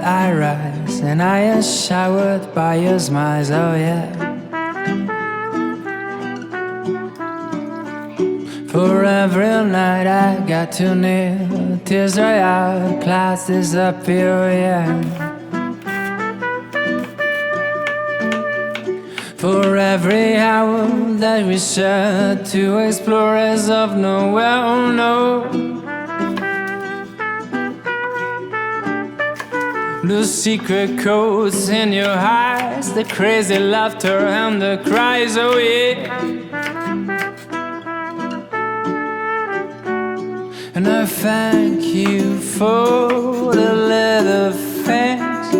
I rise and I am showered by your smiles, oh yeah. For every night I got too near, tears dry out, clouds disappear, yeah. For every hour that we share, two explorers of nowhere, oh no. The secret codes in your eyes, the crazy laughter and the cries, oh yeah. And I thank you for the little things,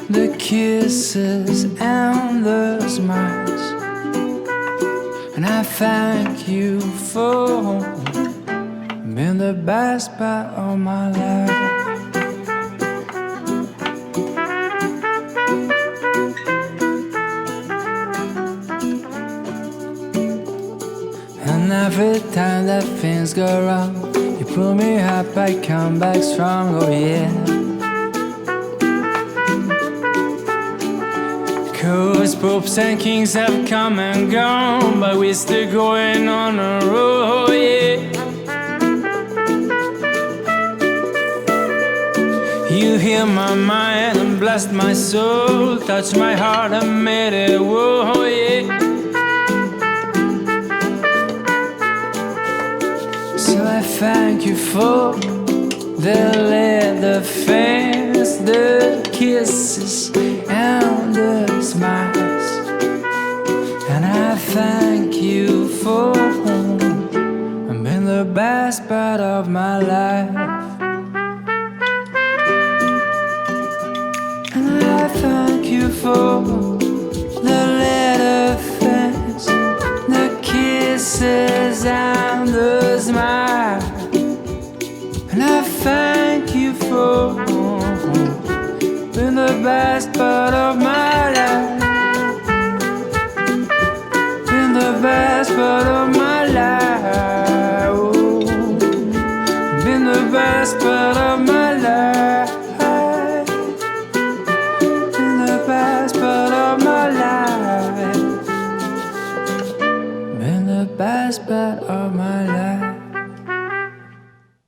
the kisses and the smiles. And I thank you for being the best part of my life. And every time that things go wrong, you pull me up, I come back strong, oh yeah. Cause popes and kings have come and gone, but we're still going on a road, oh yeah. You heal my mind and blessed my soul, touched my heart and made it whoa, oh yeah. So I thank you for the little things, the kisses and the smiles. And I thank you for being the best part of my life. And I thank you for the little things, the kisses and the smile. And I thank you for being the best part